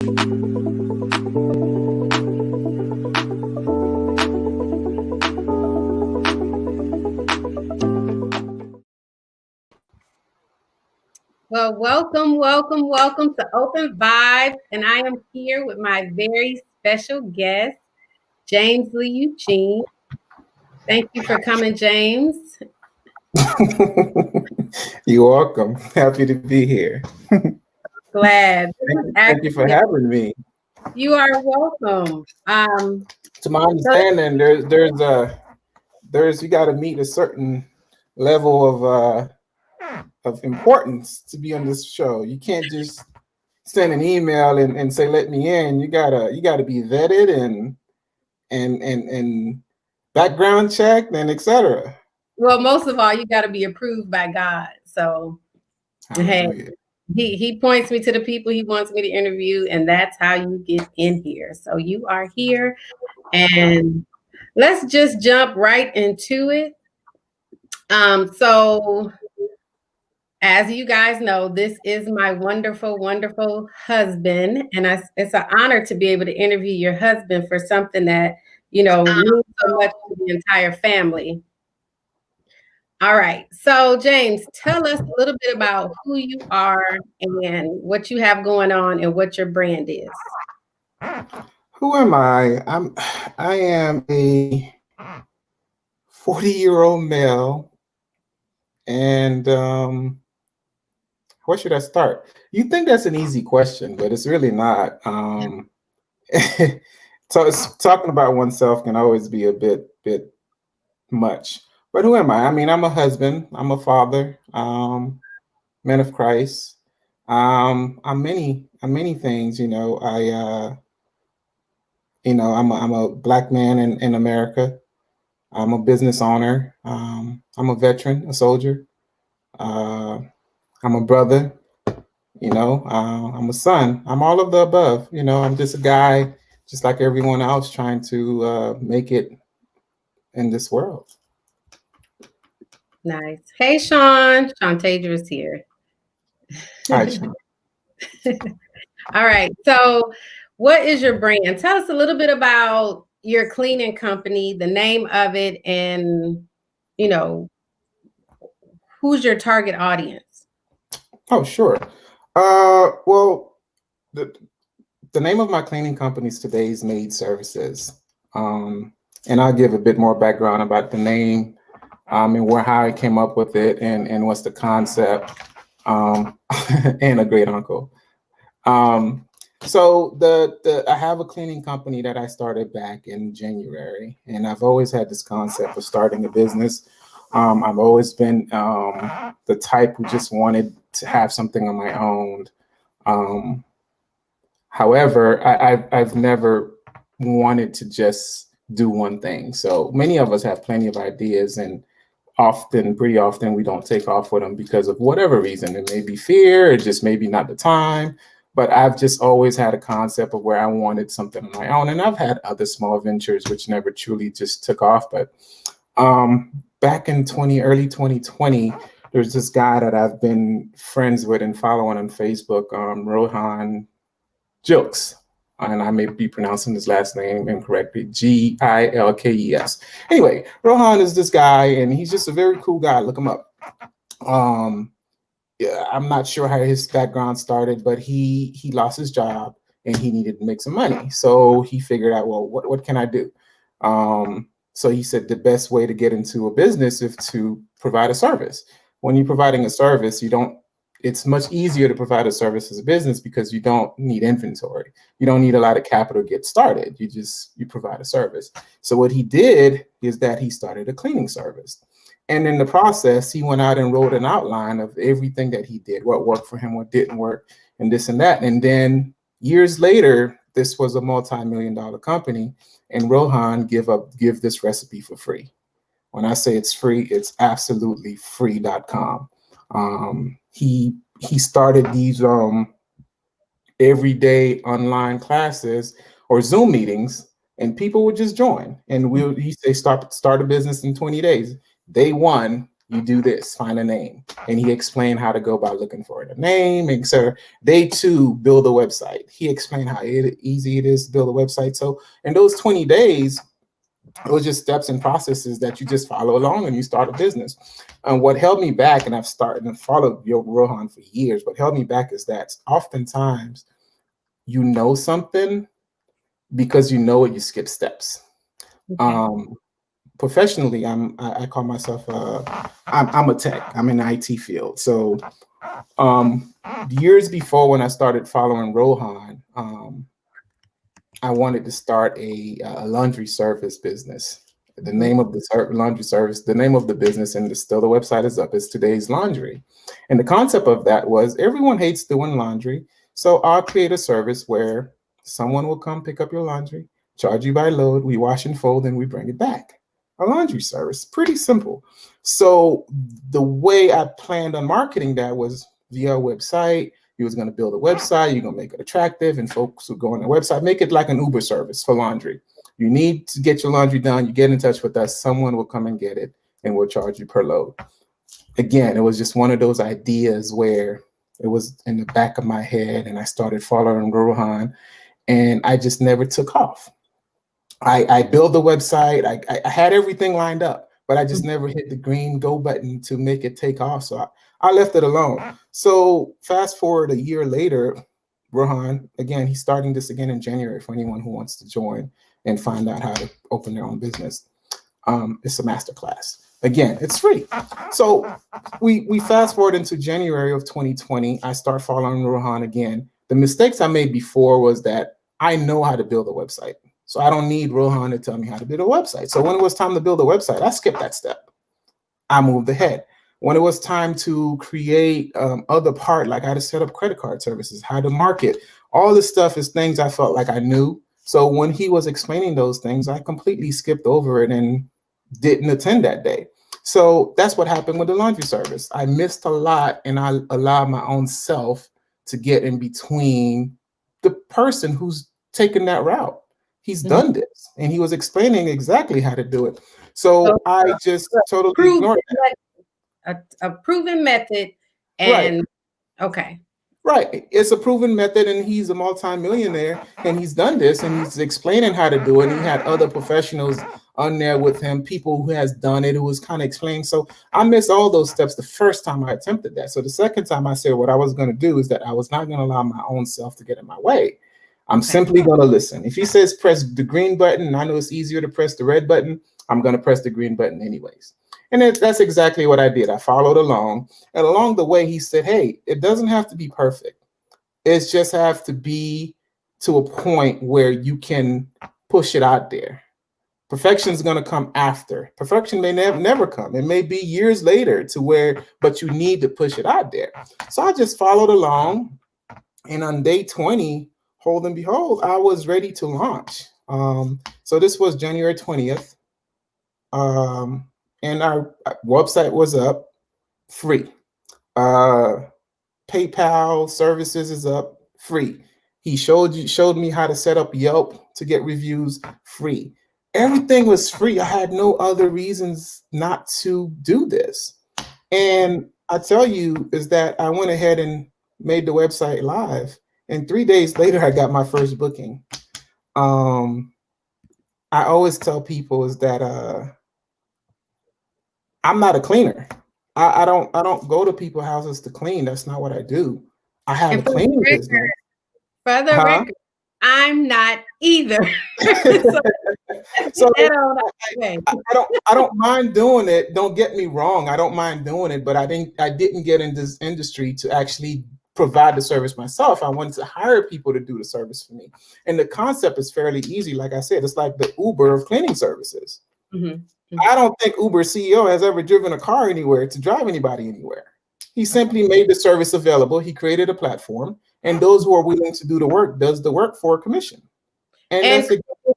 Well, welcome to Open Vibes, and I am here with my very special guest, James Lee Eugene. Thank you for coming, James. You're welcome. Happy to be here. Glad. Thank you for having me. You are welcome. To my understanding, there's you got to meet a certain level of importance to be on this show. You can't just send an email and say let me in. You gotta be vetted and background checked and etc. Well, most of all, you got to be approved by God. So, hey, he points me to the people he wants me to interview, and that's how you get in here. So you are here, and let's just jump right into it. So as you guys know, this is my wonderful, wonderful husband, and it's an honor to be able to interview your husband for something that means so much to the entire family. All right. So, James, tell us a little bit about who you are and what you have going on and what your brand is. Who am I? I am a 40-year-old male, and where should I start? You think that's an easy question, but it's really not. So talking about oneself can always be a bit much. But who am I? I mean, I'm a husband. I'm a father. Man of Christ. I'm many things. I'm a Black man in America. I'm a business owner. I'm a veteran, a soldier. I'm a brother. I'm a son. I'm all of the above. I'm just a guy, just like everyone else, trying to make it in this world. Nice. Hey, Sean. Sean Tager is here. Hi, Sean. All right. So, what is your brand? Tell us a little bit about your cleaning company, the name of it, and who's your target audience? Oh, sure. Well, the name of my cleaning company is Today's Maid Services, and I'll give a bit more background about the name and how I came up with it and what's the concept, and a great uncle. So I have a cleaning company that I started back in January, and I've always had this concept of starting a business. I've always been the type who just wanted to have something on my own. However, I've never wanted to just do one thing. So many of us have plenty of ideas, and pretty often, we don't take off with them because of whatever reason. It may be fear, it just maybe not the time. But I've just always had a concept of where I wanted something on my own. And I've had other small ventures which never truly just took off. But back in early 2020, there's this guy that I've been friends with and following on Facebook, Rohan Jilks. And I may be pronouncing his last name incorrectly, Gilkes. Anyway, Rohan is this guy, and he's just a very cool guy. Look him up. Yeah, I'm not sure how his background started, but he lost his job and he needed to make some money. So he figured out, well, what can I do? So he said the best way to get into a business is to provide a service. When you're providing a service, it's much easier to provide a service as a business because you don't need inventory. You don't need a lot of capital to get started. You provide a service. So what he did is that he started a cleaning service. And in the process, he went out and wrote an outline of everything that he did, what worked for him, what didn't work, and this and that. And then years later, this was a multi-million-dollar company, and Rohan give this recipe for free. When I say it's free, it's absolutely free.com. He started these everyday online classes or Zoom meetings, and people would just join. And he say start a business in 20 days. Day one, You do this, find a name. And he explained how to go about looking for a name, and so they too build a website. He explained how easy it is to build a website. So in those 20 days, it was just steps and processes that you just follow along and you start a business. And what held me back, and I've started and followed Rohan for years, what held me back is that oftentimes you know something because you know it, you skip steps. Okay. Professionally, I call myself I'm a tech. I'm in the IT field. So years before, when I started following Rohan, I wanted to start a laundry service business. The name of the laundry service, the name of the business, and still the website is up, is Today's Laundry. And the concept of that was everyone hates doing laundry. So I'll create a service where someone will come pick up your laundry, charge you by load, we wash and fold, and we bring it back. A laundry service, pretty simple. So the way I planned on marketing that was via a website. You was going to build a website, you're going to make it attractive, and folks who go on the website, make it like an Uber service for laundry. You need to get your laundry done, you get in touch with us, someone will come and get it, and we'll charge you per load. Again, it was just one of those ideas where it was in the back of my head, and I started following Rohan, and I just never took off. I built the website, I had everything lined up, but I just never hit the green go button to make it take off. So I left it alone. So fast forward a year later, Rohan, again, he's starting this again in January for anyone who wants to join and find out how to open their own business. It's a masterclass. Again, it's free. So we fast forward into January of 2020. I start following Rohan again. The mistakes I made before was that I know how to build a website. So I don't need Rohan to tell me how to build a website. So when it was time to build a website, I skipped that step. I moved ahead. When it was time to create other part, like how to set up credit card services, how to market, all this stuff is things I felt like I knew. So when he was explaining those things, I completely skipped over it and didn't attend that day. So that's what happened with the laundry service. I missed a lot, and I allowed my own self to get in between the person who's taken that route. He's done this, and he was explaining exactly how to do it. So I just totally ignored that. A proven method, Right. and okay. Right. It's a proven method, and he's a multimillionaire, and he's done this, and he's explaining how to do it. And he had other professionals on there with him, people who has done it, who was kind of explaining. So I missed all those steps the first time I attempted that. So the second time I said what I was going to do is that I was not going to allow my own self to get in my way. I'm simply going to listen. If he says press the green button, and I know it's easier to press the red button, I'm going to press the green button anyways. And that's exactly what I did. I followed along. And along the way, he said, hey, it doesn't have to be perfect. It just have to be to a point where you can push it out there. Perfection is going to come after. Perfection may never come. It may be years later to where, but you need to push it out there. So I just followed along. And on day 20, hold and behold, I was ready to launch. So this was January 20th. And our website was up, free. PayPal services is up, free. He showed me how to set up Yelp to get reviews, free. Everything was free. I had no other reasons not to do this. And I tell you is that I went ahead and made the website live. And 3 days later, I got my first booking. I always tell people is that I'm not a cleaner. I don't go to people's houses to clean. That's not what I do. I have a cleaning business. For the record, I'm not either. So I don't mind doing it. Don't get me wrong. I don't mind doing it, but I didn't get in this industry to actually provide the service myself. I wanted to hire people to do the service for me. And the concept is fairly easy. Like I said, it's like the Uber of cleaning services. I don't think Uber CEO has ever driven a car anywhere to drive anybody anywhere. He simply made the service available. He created a platform, and those who are willing to do the work does the work for a commission. And that's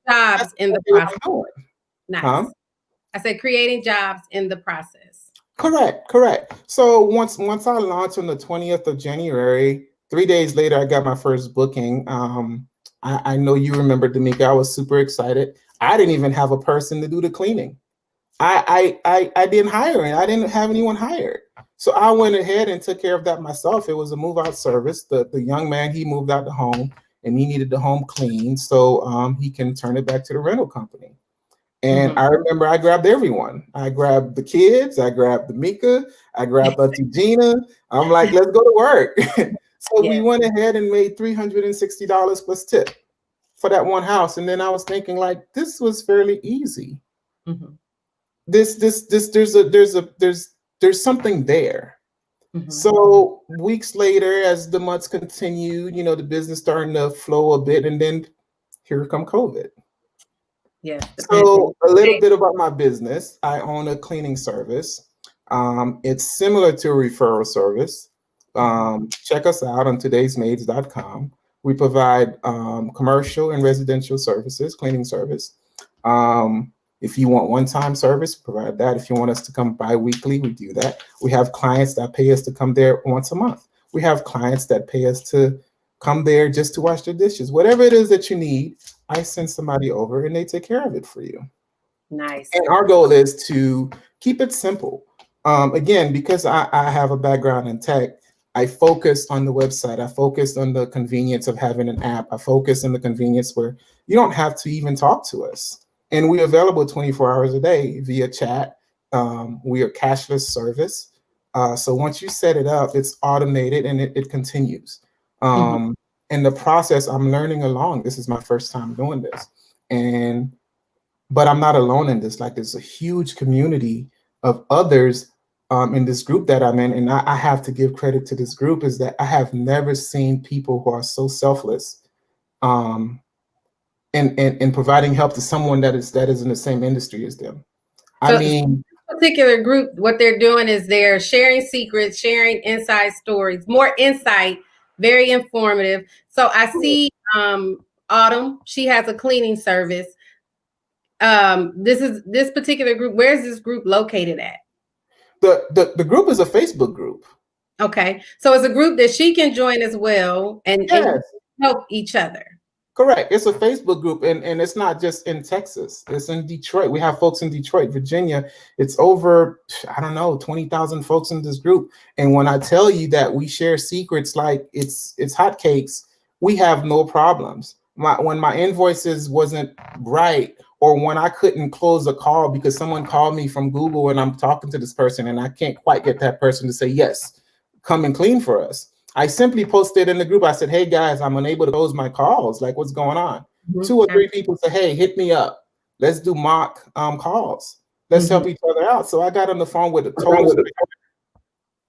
jobs in the process. Nice. I said creating jobs in the process. Correct. So once I launched on the 20th of January, 3 days later, I got my first booking. I know you remember, D'Amica, I was super excited. I didn't even have a person to do the cleaning. I didn't hire it. I didn't have anyone hired. So I went ahead and took care of that myself. It was a move out service. The young man, he moved out the home and he needed the home cleaned so he can turn it back to the rental company. And I remember I grabbed everyone. I grabbed the kids. I grabbed the Mika. I grabbed Auntie Gina. I'm like, let's go to work. So we went ahead and made $360 plus tip for that one house. And then I was thinking, like, this was fairly easy. There's something there. So weeks later, as the months continued, you know, the business starting to flow a bit, and then here come COVID. Yes. So a little bit about my business. I own a cleaning service. It's similar to a referral service. Check us out on todaysmaids.com. We provide commercial and residential services, cleaning service. If you want one-time service, provide that. If you want us to come bi-weekly, we do that. We have clients that pay us to come there once a month. We have clients that pay us to come there just to wash their dishes. Whatever it is that you need, I send somebody over and they take care of it for you. Nice. And our goal is to keep it simple. Again, because I have a background in tech, I focus on the website. I focus on the convenience of having an app. I focus on the convenience where you don't have to even talk to us. And we're available 24 hours a day via chat. We are cashless service. So once you set it up, it's automated and it continues. In the process, I'm learning along. This is my first time doing this. But I'm not alone in this. Like, there's a huge community of others in this group that I'm in. And I have to give credit to this group, is that I have never seen people who are so selfless in providing help to someone that is in the same industry as them. So I mean, this particular group, what they're doing is they're sharing secrets, sharing inside stories, more insight, very informative. So I see Autumn, she has a cleaning service. This particular group, where's this group located at? The group is a Facebook group. Okay, so it's a group that she can join as well and help each other. Correct. It's a Facebook group, and it's not just in Texas. It's in Detroit. We have folks in Detroit, Virginia. It's over, I don't know, 20,000 folks in this group. And when I tell you that we share secrets like it's hotcakes, we have no problems. When my invoices wasn't right, or when I couldn't close a call because someone called me from Google and I'm talking to this person and I can't quite get that person to say, yes, come and clean for us, I simply posted in the group. I said, hey guys, I'm unable to close my calls. Like, what's going on? 2 or 3 people say, hey, hit me up. Let's do mock calls. Let's help each other out. So I got on the phone with a total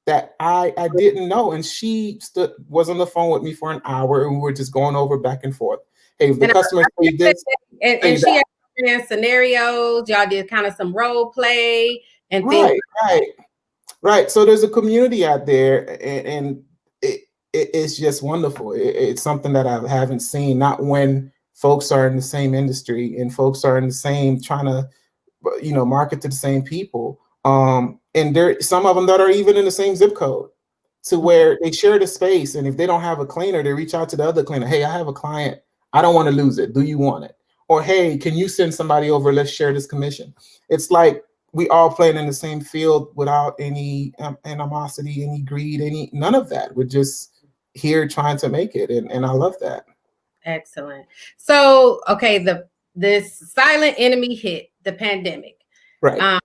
that I didn't know. And she was on the phone with me for an hour and we were just going over back and forth. Hey, if the customer say this, and she had scenarios, y'all did kind of some role play and things. Right. So there's a community out there, and it's just wonderful. It's something that I haven't seen, not when folks are in the same industry and folks are in the same, trying to, you know, market to the same people. And there some of them that are even in the same zip code, to where they share the space. And if they don't have a cleaner, they reach out to the other cleaner. Hey, I have a client. I don't want to lose it. Do you want it? Or, hey, can you send somebody over? Let's share this commission. It's like we all playing in the same field without any animosity, any greed, none of that. We're just here trying to make it. And I love that. Excellent. So, okay, this silent enemy hit, the pandemic. Right.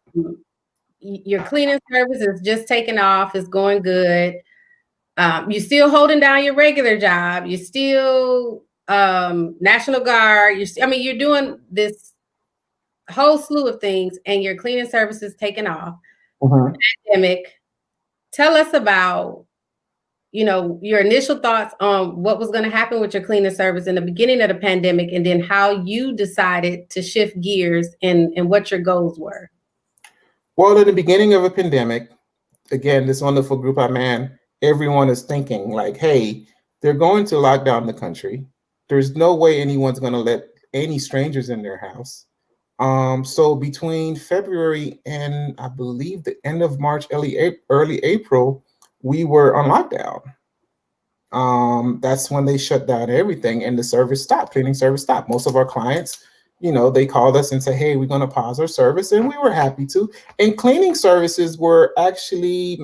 Your cleaning service is just taking off. It's going good. You're still holding down your regular job. You're still National Guard. You're doing this whole slew of things, and your cleaning service is taking off. Pandemic. Tell us about, you know, your initial thoughts on what was going to happen with your cleaning service in the beginning of the pandemic, and then how you decided to shift gears and what your goals were. Well, in the beginning of a pandemic, again, this wonderful group I'm in, everyone is thinking like, hey, they're going to lock down the country. There's no way anyone's going to let any strangers in their house. So between February and I believe the end of March, early April, we were on lockdown. That's when they shut down everything and the service stopped, cleaning service stopped. Most of our clients they called us and said, hey, we're going to pause our service. And we were happy to. And cleaning services were actually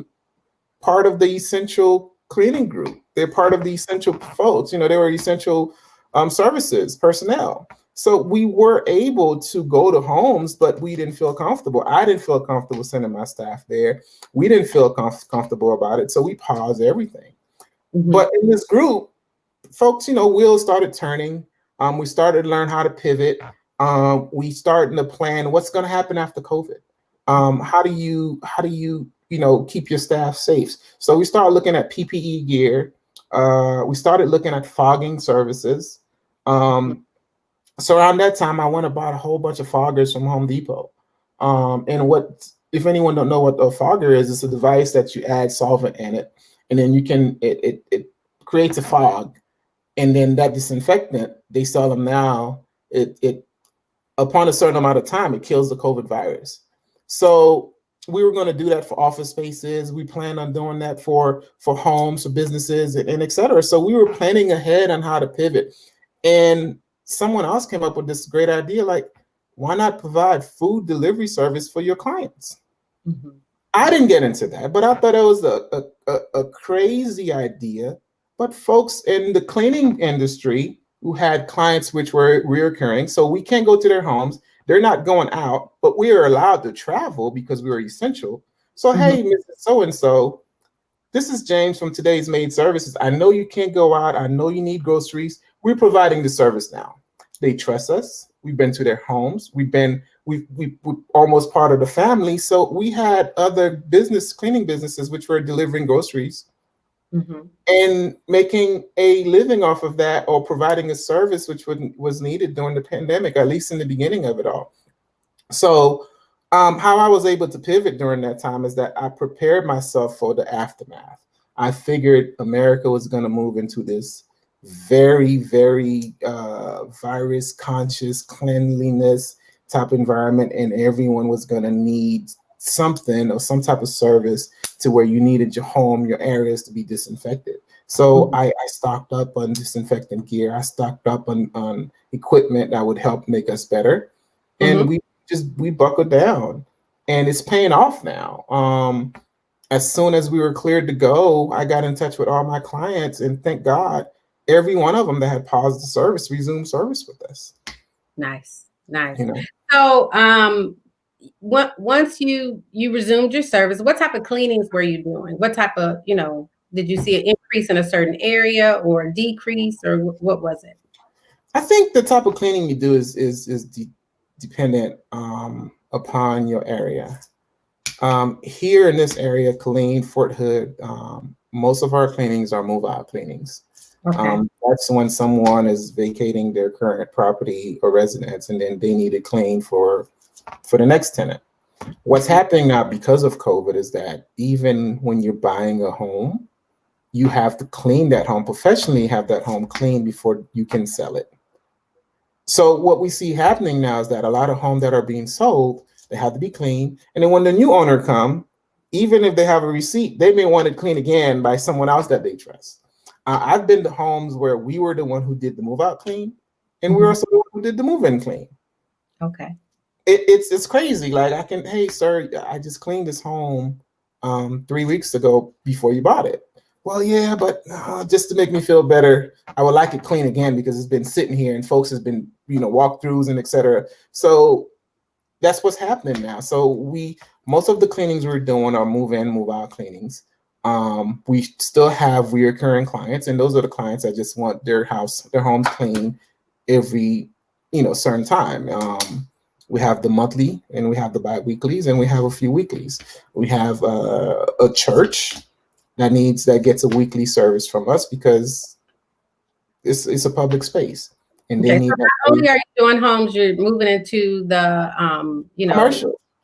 part of the essential cleaning group. They're part of the essential folks. They were essential services personnel. So we were able to go to homes, but we didn't feel comfortable. I didn't feel comfortable sending my staff there. We didn't feel comfortable about it. So we paused everything. Mm-hmm. But in this group, folks, wheels started turning. We started to learn how to pivot. We started to plan what's going to happen after COVID. How do you keep your staff safe? So we started looking at PPE gear. We started looking at fogging services. So around that time, I went and bought a whole bunch of foggers from Home Depot. And if anyone don't know what a fogger is, it's a device that you add solvent in it, and then it creates a fog, and then that disinfectant, they sell them now. It upon a certain amount of time, it kills the COVID virus. So we were going to do that for office spaces. We plan on doing that for homes, for businesses, and et cetera. So we were planning ahead on how to pivot. And someone else came up with this great idea, like, why not provide food delivery service for your clients? Mm-hmm. I didn't get into that, but I thought it was a crazy idea. But folks in the cleaning industry who had clients which were reoccurring, so we can't go to their homes. They're not going out, but we are allowed to travel because we are essential. So, Mm-hmm. hey, Mrs. So-and-so, this is James from Today's Made Services. I know you can't go out. I know you need groceries. We're providing the service now. They trust us. We've been to their homes. we're almost part of the family. So we had other cleaning businesses, which were delivering groceries, Mm-hmm. and making a living off of that, or providing a service which was needed during the pandemic, at least in the beginning of it all. So how I was able to pivot during that time is that I prepared myself for the aftermath. I figured America was going to move into this very, very virus conscious, cleanliness type environment, and everyone was going to need something or some type of service to where you needed your home, your areas to be disinfected. So Mm-hmm. I stocked up on disinfectant gear. I stocked up on equipment that would help make us better. And Mm-hmm. we buckled down, and it's paying off now. As soon as we were cleared to go, I got in touch with all my clients, and thank God, every one of them that had paused the service resumed service with us. Nice. You know, So, once you resumed your service, what type of cleanings were you doing? What type of, did you see an increase in a certain area or a decrease, or what was it? I think the type of cleaning you do is dependent upon your area. Here in this area, Killeen, Fort Hood, most of our cleanings are move-out cleanings. Okay. That's when someone is vacating their current property or residence, and then they need it cleaned for the next tenant. What's happening now because of COVID is that even when you're buying a home, you have to clean that home professionally, have that home cleaned before you can sell it. So what we see happening now is that a lot of homes that are being sold, they have to be clean. And then when the new owner come, even if they have a receipt, they may want it cleaned again by someone else that they trust. I've been to homes where we were the one who did the move out clean, and we were also the one who did the move in clean. Okay. It's crazy. Like, hey sir, I just cleaned this home 3 weeks ago before you bought it. Well, yeah, but just to make me feel better, I would like it clean again because it's been sitting here and folks has been, walkthroughs and et cetera. So that's what's happening now. So most of the cleanings we're doing are move in, move out cleanings. We still have reoccurring clients, and those are the clients that just want their homes clean every, certain time. We have the monthly, and we have the bi-weeklies, and we have a few weeklies. We have a church that gets a weekly service from us because it's a public space, and they Okay. So need that not only are you doing homes, you're moving into the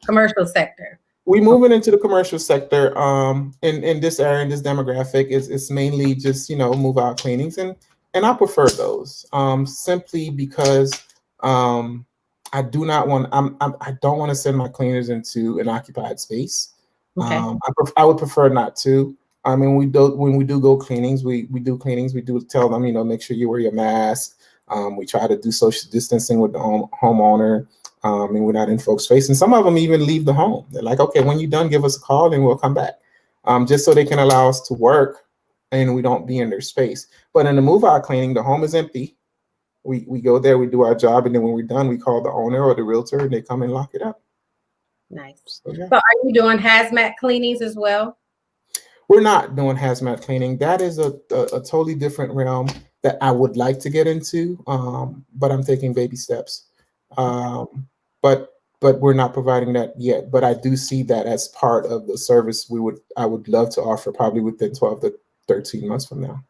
commercial sector. we moving into the commercial sector. In this area, in this demographic, it's mainly just move out cleanings, and I prefer those simply because I do not want I don't want to send my cleaners into an occupied space. Okay. I would prefer not to. I mean, when we do go cleanings, we do cleanings. We do tell them, make sure you wear your mask. We try to do social distancing with the homeowner, and we're not in folks' face. And some of them even leave the home. They're like, okay, when you're done, give us a call and we'll come back, just so they can allow us to work and we don't be in their space. But in the move-out cleaning, the home is empty. We go there, we do our job, and then when we're done, we call the owner or the realtor, and they come and lock it up. Nice. So, yeah. So are you doing hazmat cleanings as well? We're not doing hazmat cleaning. That is a totally different realm that I would like to get into, but I'm taking baby steps. But we're not providing that yet. But I do see that as part of the service I would love to offer, probably within 12 to 13 months from now.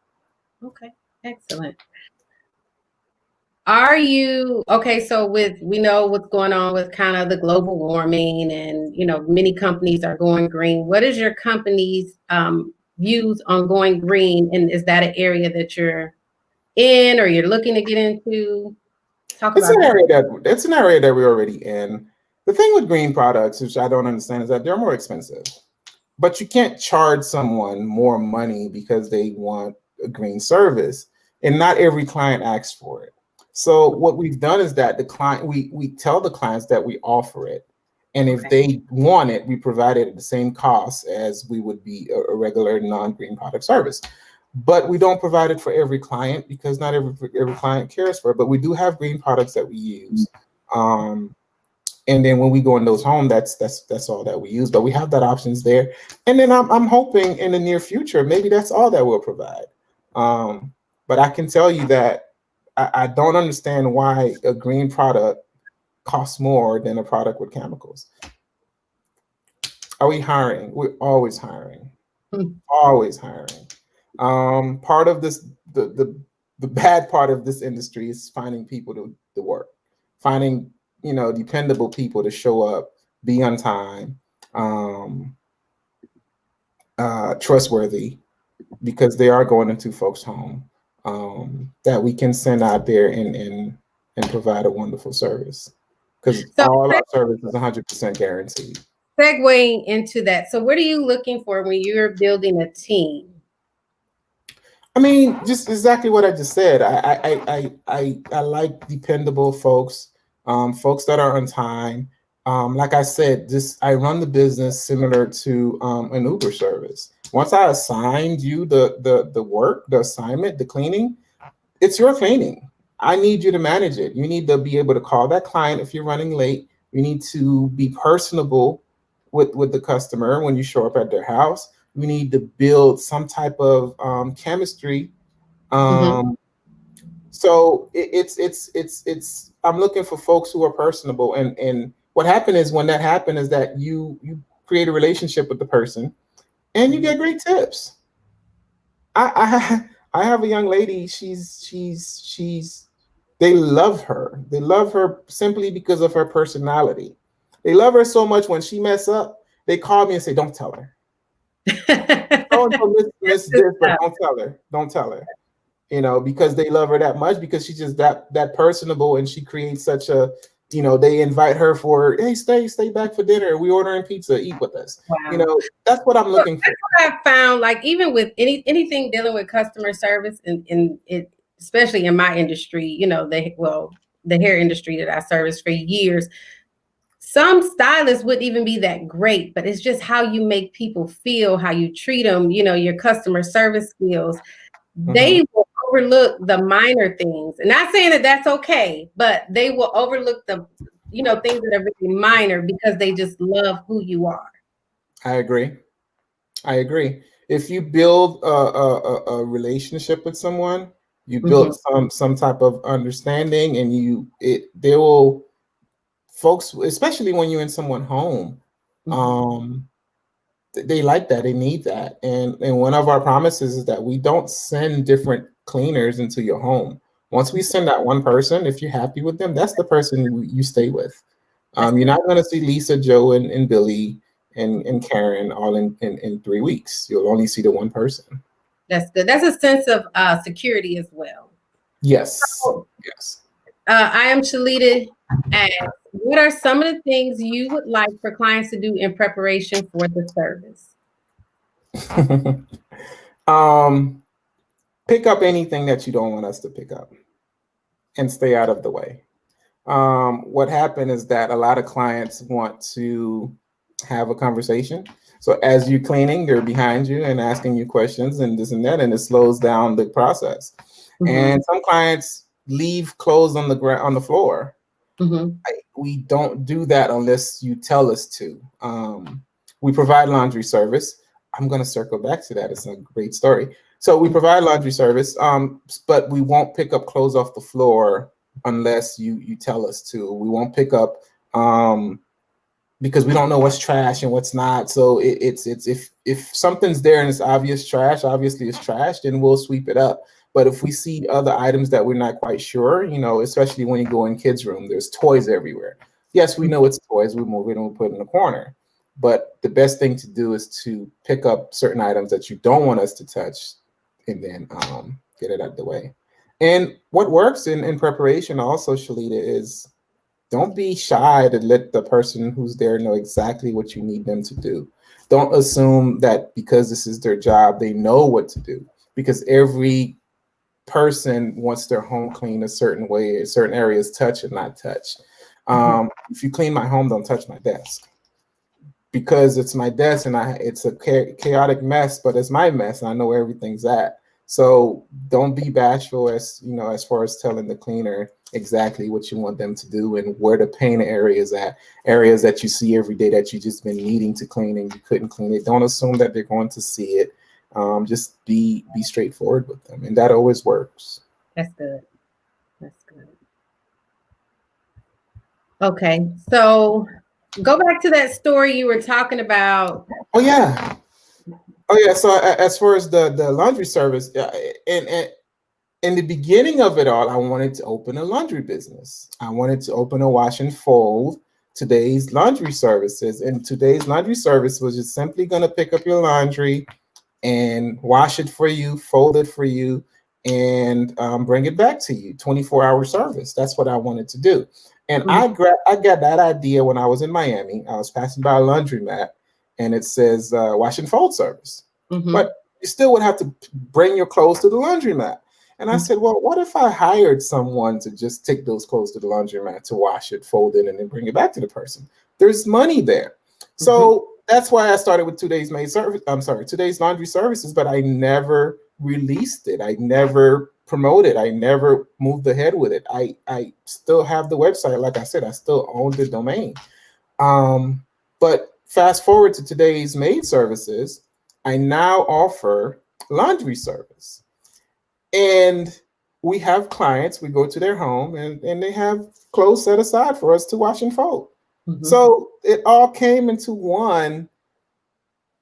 Okay, excellent. Are you okay? So we know what's going on with kind of the global warming, and many companies are going green. What is your company's views on going green, and is that an area that you're in or you're looking to get into? Talk It's about an that. it's an area that we're already in. The thing with green products, which I don't understand, is that they're more expensive. But you can't charge someone more money because they want a green service, and not every client asks for it. So what we've done is that we tell the clients that we offer it, and if they want it, we provide it at the same cost as we would be a regular non-green product service. But we don't provide it for every client because not every client cares for it. But we do have green products that we use. And then when we go in those homes, that's all that we use. But we have that options there. And then I'm hoping in the near future, maybe that's all that we'll provide. But I can tell you that I don't understand why a green product costs more than a product with chemicals. Are we hiring? We're always hiring. Always hiring. Part of this, the bad part of this industry is finding people to work, finding dependable people to show up, be on time, trustworthy, because they are going into folks' home, that we can send out there and provide a wonderful service, because all our service is 100% guaranteed. Segueing into that, so what are you looking for when you're building a team? I mean, just exactly what I just said. I like dependable folks, folks that are on time. Like I said, I run the business similar to an Uber service. Once I assigned you the work, the assignment, the cleaning, it's your cleaning. I need you to manage it. You need to be able to call that client if you're running late. You need to be personable with the customer when you show up at their house. We need to build some type of chemistry. So it's I'm looking for folks who are personable. And what happened is, when that happened, is that you create a relationship with the person and you get great tips. I have a young lady. They love her. They love her simply because of her personality. They love her so much, when she mess up, they call me and say, "Don't tell her." "Oh, miss this, but don't tell her. Don't tell her." Because they love her that much, because she's just that personable, and she creates such a, they invite her for, "Hey, stay back for dinner. We ordering pizza. Eat with us." Wow. That's what I'm looking for. That's what I found. Like, even with anything dealing with customer service, and it, especially in my industry, the hair industry that I serviced for years. Some stylists wouldn't even be that great, but it's just how you make people feel, how you treat them, your customer service skills. They will overlook the minor things. And not saying that that's okay, but they will overlook the, things that are really minor, because they just love who you are. I agree. If you build a relationship with someone, you build some type of understanding, and they will, folks, especially when you're in someone's home, they like that. They need that. And one of our promises is that we don't send different cleaners into your home. Once we send that one person, if you're happy with them, that's the person you stay with. You're not going to see Lisa, Joe, and Billy and Karen all in 3 weeks. You'll only see the one person. That's good. That's a sense of security as well. Yes. So, yes. I am Shalita. What are some of the things you would like for clients to do in preparation for the service? Pick up anything that you don't want us to pick up. and stay out of the way. What happened is that a lot of clients want to have a conversation. So as you're cleaning, they're behind you and asking you questions and this and that, and it slows down the process. And some clients leave clothes on the ground, on the floor. We don't do that unless you tell us to. We provide laundry service. I'm going to circle back to that. It's a great story. So we provide laundry service, but we won't pick up clothes off the floor unless you tell us to. We won't pick up because we don't know what's trash and what's not. So it's if something's there and it's obvious trash, obviously it's trash, then we'll sweep it up. But if we see other items that we're not quite sure, especially when you go in kids' room, there's toys everywhere. Yes, we know it's toys. We move it and we put it in the corner. But the best thing to do is to pick up certain items that you don't want us to touch and then get it out of the way. And what works in preparation also, Shalita, is don't be shy to let the person who's there know exactly what you need them to do. Don't assume that because this is their job, they know what to do, because every person wants their home cleaned a certain way, certain areas touch and not touch. If you clean my home, don't touch my desk, because it's my desk and it's a chaotic mess, but it's my mess and I know where everything's at. So don't be bashful as far as telling the cleaner exactly what you want them to do and where the pain areas at, areas that you see every day that you just been needing to clean and you couldn't clean it. Don't assume that they're going to see it. Just be straightforward with them, and that always works. That's good. That's good. Okay, so go back to that story you were talking about. Oh yeah. So as far as the laundry service, and in the beginning of it all, I wanted to open a laundry business. I wanted to open a wash and fold today's laundry services, and today's laundry service was just simply going to pick up your laundry and wash it for you, fold it for you, and bring it back to you. 24-hour service. That's what I wanted to do. And I got that idea when I was in Miami. I was passing by a laundromat, and it says wash and fold service. But you still would have to bring your clothes to the laundromat. And I said, well, what if I hired someone to just take those clothes to the laundromat to wash it, fold it, and then bring it back to the person? There's money there. So that's why I started with today's laundry services, but I never released it. I never promoted. I never moved ahead with it. I still have the website. Like I said, I still own the domain. But fast forward to today's maid services, I now offer laundry service. And we have clients, we go to their home and they have clothes set aside for us to wash and fold. So it all came into one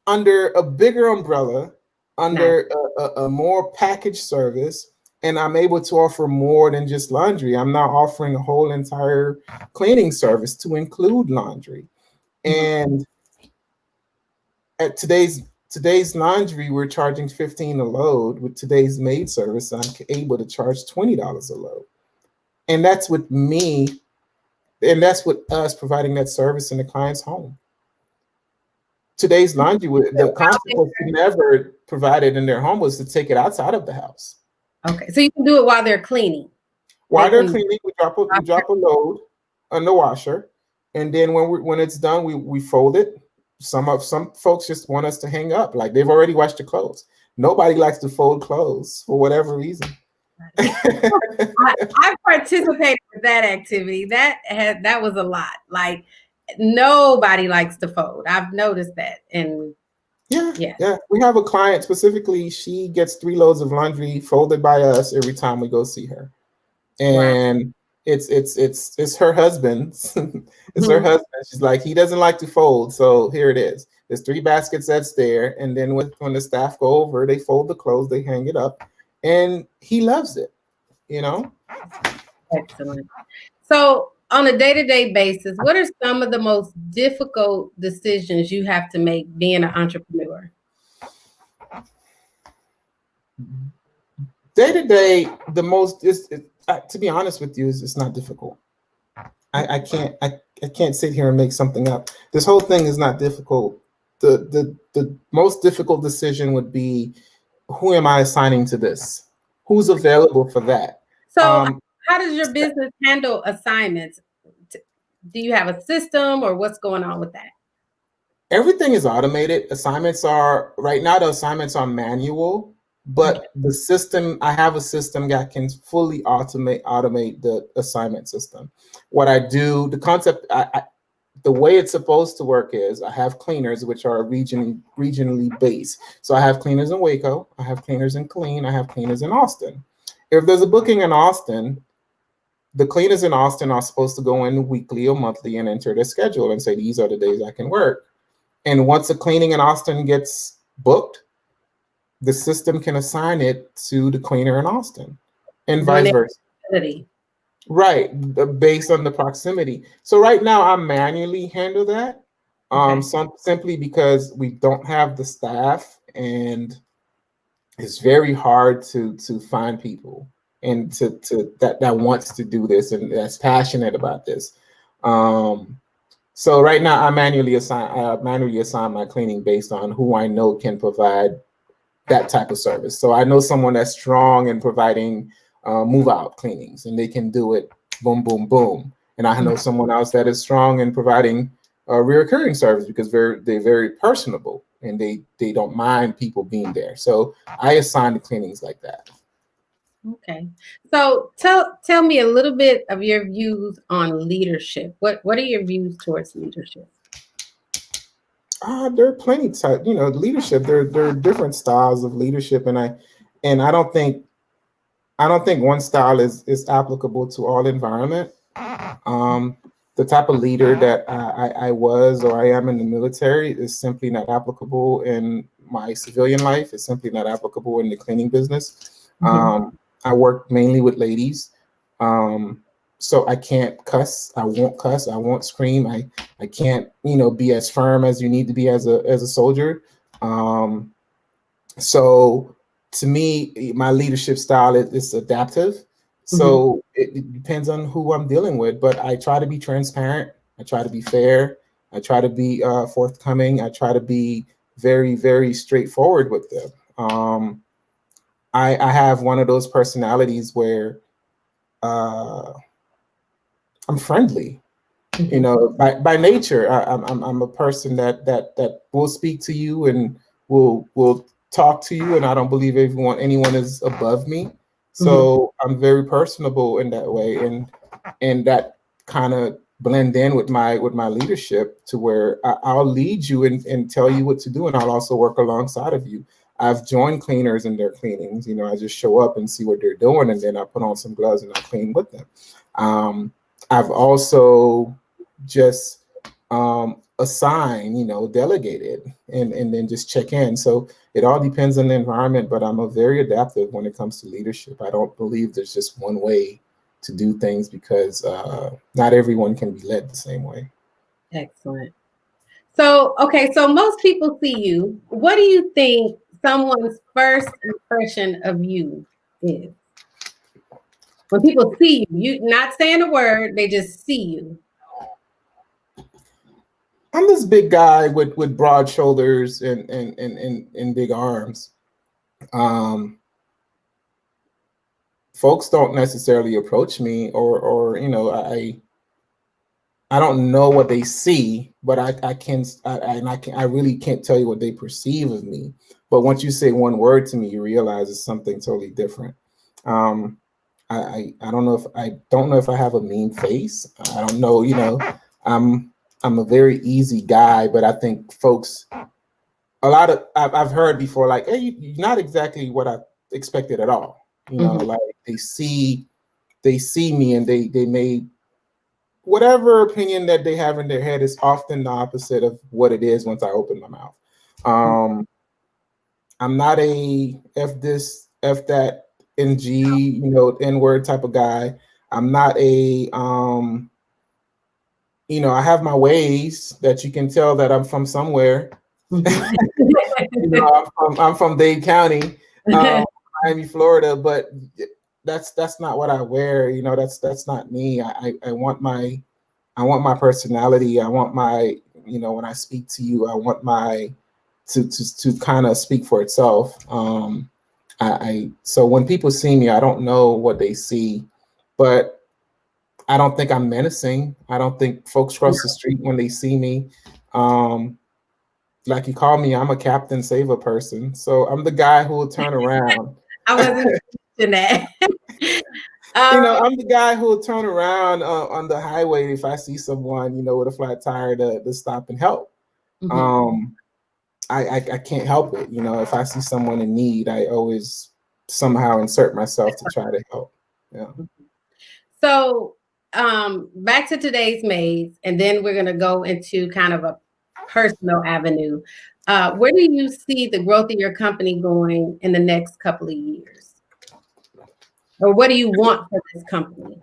under a bigger umbrella, under a more packaged service. And I'm able to offer more than just laundry. I'm now offering a whole entire cleaning service to include laundry. And at today's laundry, we're charging $15 a load. With today's maid service, I'm able to charge $20 a load. And that's with me, and that's with us providing that service in the client's home. Today's laundry, the concept was to never provide it in their home, was to take it outside of the house. Okay, so you can do it while they're cleaning. While they're cleaning, we drop a load on the washer, and then when it's done, we fold it. Some folks just want us to hang up, like they've already washed the clothes. Nobody likes to fold clothes for whatever reason. I participated with that activity. That was a lot. Like nobody likes to fold. I've noticed that. And yeah. We have a client specifically. She gets 3 loads of laundry folded by us every time we go see her, and it's her husband's. It's her husband. She's like, he doesn't like to fold, so here it is. There's 3 baskets that's there, and then when the staff go over, they fold the clothes, they hang it up, and he loves it. Excellent. So on a day-to-day basis, what are some of the most difficult decisions you have to make being an entrepreneur? Day-to-day, the most to be honest with you, it's not difficult. I can't sit here and make something up. This whole thing is not difficult. The most difficult decision would be, who am I assigning to this? Who's available for that? So how does your business handle assignments? Do you have a system or what's going on with that? Everything is automated. Assignments are right now, the assignments are manual, Okay. but the system, I have a system that can fully automate the assignment system. What I do, the concept, the way it's supposed to work is I have cleaners which are regionally based. So I have cleaners in Waco, I have cleaners in Killeen, I have cleaners in Austin. If there's a booking in Austin, the cleaners in Austin are supposed to go in weekly or monthly and enter their schedule and say these are the days I can work. And once a cleaning in Austin gets booked, the system can assign it to the cleaner in Austin and Doing vice it versa. facility. Right, based on the proximity. So right now I manually handle that. Okay. Simply because we don't have the staff and it's very hard to find people and to that wants to do this and that's passionate about this. So right now I manually assign my cleaning based on who I know can provide that type of service. So I know someone that's strong in providing move out cleanings and they can do it boom, boom, boom. And I know someone else that is strong in providing a reoccurring service because they're very personable and they don't mind people being there. So I assign the cleanings like that. Okay. So tell me a little bit of your views on leadership. What are your views towards leadership? There are plenty type, leadership. There are different styles of leadership, and I don't think one style is applicable to all environment. Um, the type of leader that I was or I am in the military is simply not applicable in my civilian life. It's simply not applicable in the cleaning business. I work mainly with ladies. Um, so I can't cuss. I won't cuss. I won't scream. I can't, be as firm as you need to be as a soldier. Um, so to me, my leadership style is adaptive. So it depends on who I'm dealing with, but I try to be transparent. I try to be fair. I try to be forthcoming. I try to be very, very straightforward with them. I have one of those personalities where uh, I'm friendly. By nature, I'm a person that will speak to you and will talk to you, and I don't believe anyone is above me. So I'm very personable in that way, and that kind of blend in with my leadership to where I'll lead you and tell you what to do, and I'll also work alongside of you. I've joined cleaners in their cleanings. I just show up and see what they're doing, and then I put on some gloves and I clean with them. I've also just assign, delegated and then just check in. So it all depends on the environment, but I'm a very adaptive when it comes to leadership. I don't believe there's just one way to do things because not everyone can be led the same way. Excellent. So, okay, so most people see you. What do you think someone's first impression of you is? When people see you not saying a word, they just see you. I'm this big guy with broad shoulders and big arms. Um, Folks don't necessarily approach me or I don't know what they see, but I really can't tell you what they perceive of me. But once you say one word to me, you realize it's something totally different. Um, I don't know if I have a mean face. I don't know, I'm I'm a very easy guy, but I think folks a lot of I've heard before like, hey, you're not exactly what I expected at all. Like they see me and they may whatever opinion that they have in their head is often the opposite of what it is once I open my mouth. Um, I'm not a F this, F that, NG, N word type of guy. I'm not I have my ways that you can tell that I'm from somewhere. I'm from Dade County, Miami, Florida, but that's not what I wear. That's not me. I want my personality. I want my, when I speak to you, I want my to kind of speak for itself. So when people see me, I don't know what they see. but I don't think I'm menacing. I don't think folks cross the street when they see me. Um, like you call me, I'm a captain saver person. So I'm the guy who will turn around. I wasn't expecting that. I'm the guy who will turn around on the highway if I see someone, with a flat tire to stop and help. Mhm. Um, I can't help it. If I see someone in need, I always somehow insert myself to try to help. Yeah. So, back to today's maids, and then we're going to go into kind of a personal avenue. Where do you see the growth of your company going in the next couple of years? Or what do you want for this company?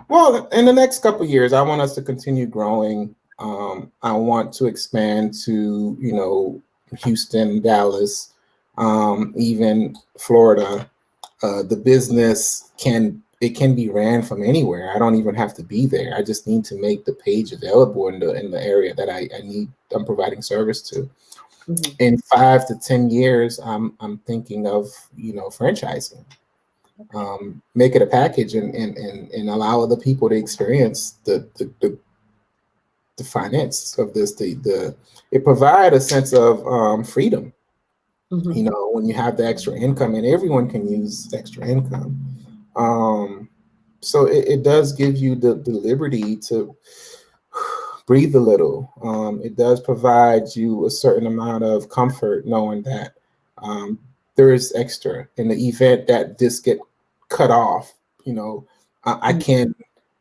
Well, in the next couple of years, I want us to continue growing. I want to expand to, Houston, Dallas, even Florida. The business can be ran from anywhere. I don't even have to be there. I just need to make the page available in the area that I'm providing service to. Mm-hmm. In 5 to 10 years, I'm thinking of, franchising. Make it a package and allow other people to experience the finance of this. It provide a sense of freedom. Mm-hmm. When you have the extra income, and everyone can use extra income. So it does give you the liberty to breathe a little. It does provide you a certain amount of comfort knowing that there is extra in the event that this get cut off. I can't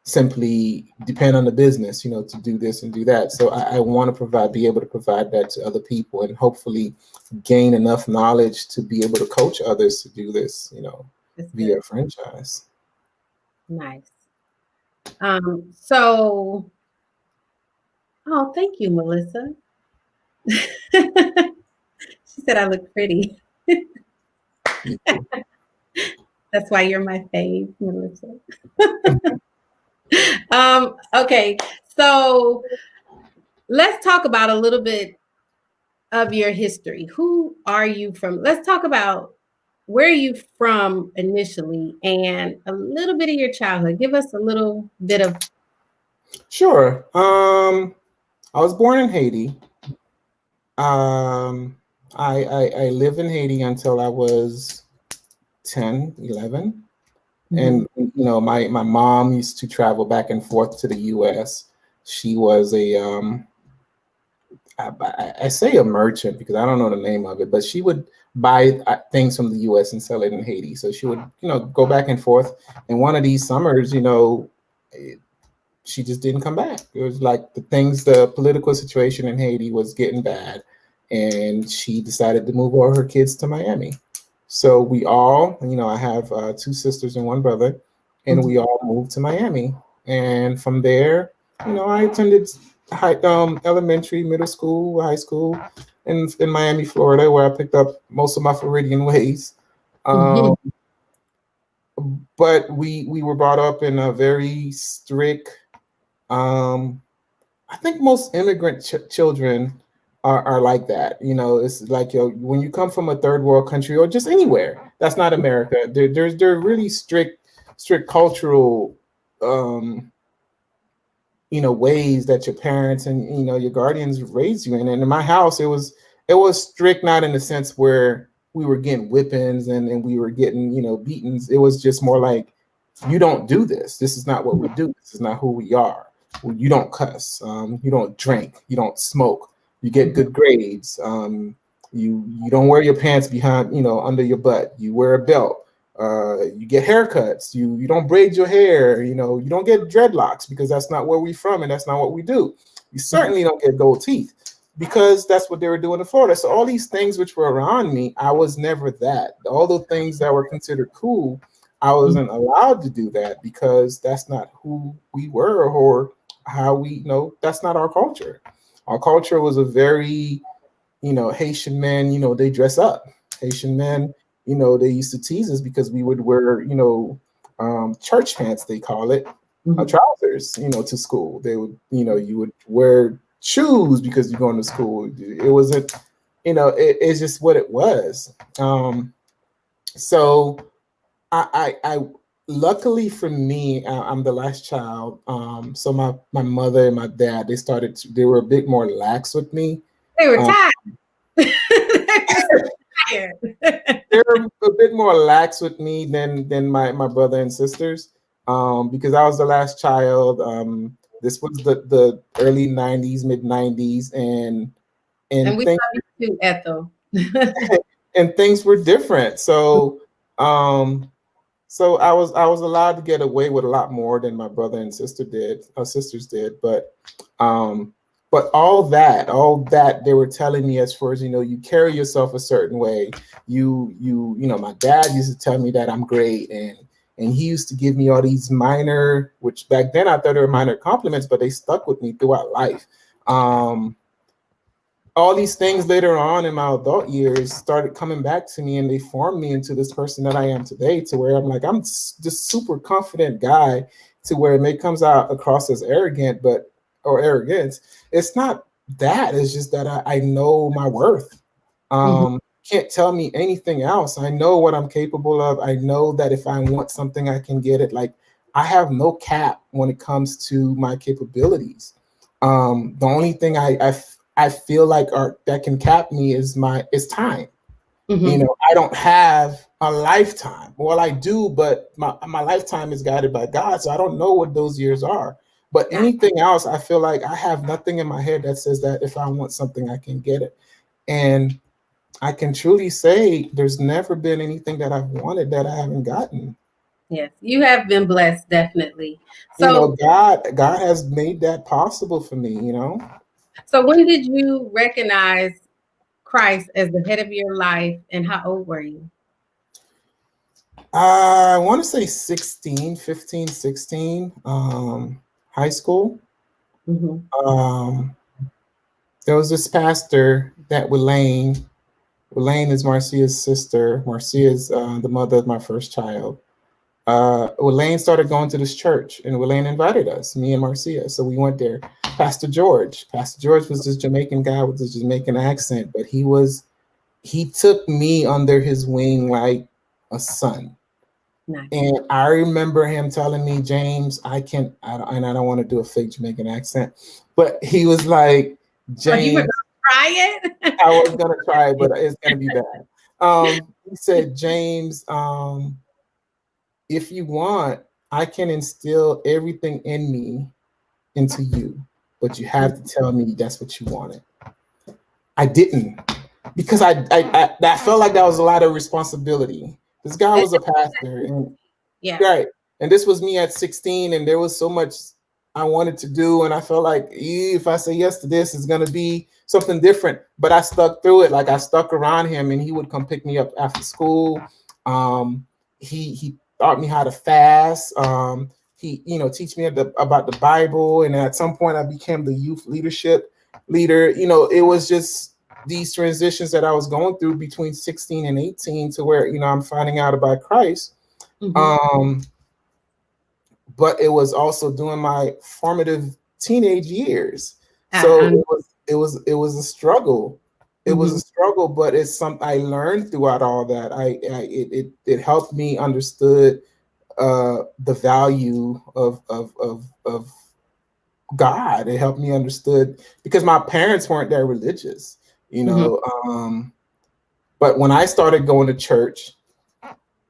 simply depend on the business, to do this and do that. So I want to be able to provide that to other people, and hopefully gain enough knowledge to be able to coach others to do this, via franchise. Nice. So, oh, thank you, Melissa. She said I look pretty. That's why you're my fave, Melissa. Okay, so let's talk about a little bit of your history. Who are you from? Let's talk about where are you from initially and a little bit of your childhood. Give us a little bit of. Sure. I was born in Haiti. Um, I lived in Haiti until I was 10, 11. And, my mom used to travel back and forth to the US. She was I say a merchant because I don't know the name of it, but she would buy things from the US and sell it in Haiti. So she would, go back and forth. And one of these summers, she just didn't come back. It was like the political situation in Haiti was getting bad, and she decided to move all her kids to Miami. So we all, I have 2 sisters and 1 brother, and we all moved to Miami. And from there, I attended elementary, middle school, high school in Miami, Florida, where I picked up most of my Floridian ways. But we were brought up in a very strict. I think most immigrant children are like that. It's like when you come from a third world country or just anywhere that's not America, they're really strict cultural ways that your parents and your guardians raised you in. And in my house, it was strict, not in the sense where we were getting whippings and we were getting beatings. It was just more like, you don't do this. This is not what we do. This is not who we are. You don't cuss. You don't drink. You don't smoke. You get good grades. You don't wear your pants behind under your butt. You wear a belt. You get haircuts. You don't braid your hair. You don't get dreadlocks because that's not where we're from and that's not what we do. You certainly don't get gold teeth because that's what they were doing in Florida. So all these things which were around me, I was never that. All the things that were considered cool, I wasn't allowed to do that because that's not who we were or how that's not our culture. Our culture was a very, Haitian men, they dress up. Haitian men, they used to tease us because we would wear, church pants, they call it, trousers, to school. They would, you would wear shoes because you're going to school. It wasn't, it's just what it was. So I luckily for me, I'm the last child. So my mother and my dad, they were a bit more lax with me. They were Um, tired. They were tired. they're a bit more lax with me than my brother and sisters, because I was the last child. This was the early '90s, mid '90s, And and we things love you too, Ethel. and things were different. Um, so I was allowed to get away with a lot more than my brother and sisters did. Um, but all that they were telling me, as far as, you carry yourself a certain way. My dad used to tell me that I'm great, and he used to give me all these minor, which back then I thought they were minor compliments, but they stuck with me throughout life. Um, all these things later on in my adult years started coming back to me, and they formed me into this person that I am today, to where I'm like, I'm this super confident guy, to where it may comes out across as arrogant, or arrogance. It's not that. It's just that I know my worth. Mhm. Can't tell me anything else. I know what I'm capable of. I know that if I want something, I can get it. Like, I have no cap when it comes to my capabilities. The only thing I feel like that can cap me is time. Mhm. I don't have a lifetime. Well, I do, but my lifetime is guided by God, so I don't know what those years are. But Nah. anything else, I feel like I have nothing in my head that says that if I want something, I can get it. And I can truly say there's never been anything that I've wanted that I haven't gotten. Yes, you have been blessed, definitely. So, God has made that possible for me. so when did you recognize Christ as the head of your life, and how old were you? I want to say 16, 15, 16, high school. Mhm. Um, there was this pastor that Welaine. Welaine is Marcia's sister. Marcia is the mother of my first child. Welaine started going to this church, and Welaine invited us, me and Marcia. So we went there. Pastor George was this Jamaican guy with this Jamaican accent, but he took me under his wing like a son. Nice. And I remember him telling me, James, and I don't want to do a fake Jamaican accent, but he was like, Oh, you were James, gonna try I was it? gonna try it, but it's gonna be bad. He said, James, if you want, I can instill everything in me into you, but you have to tell me that's what you wanted. I didn't, because I felt like that was a lot of responsibility. This guy was a pastor, and Yeah. right. And this was me at 16, and there was so much I wanted to do. And I felt like, if I say yes to this, it's going to be something different. But I stuck through it. Like, I stuck around him, and he would come pick me up after school. He taught me how to fast. He, teach me about the Bible. And at some point, I became the youth leadership leader. It was just these transitions that I was going through between 16 and 18, to where, I'm finding out about Christ. Mhm. Um, but it was also during my formative teenage years. So I it was a struggle. It was a Mhm. struggle, but it's something I learned throughout all that. It helped me understood the value of God. It helped me understood, because my parents weren't that religious, you Mhm. know. But when I started going to church,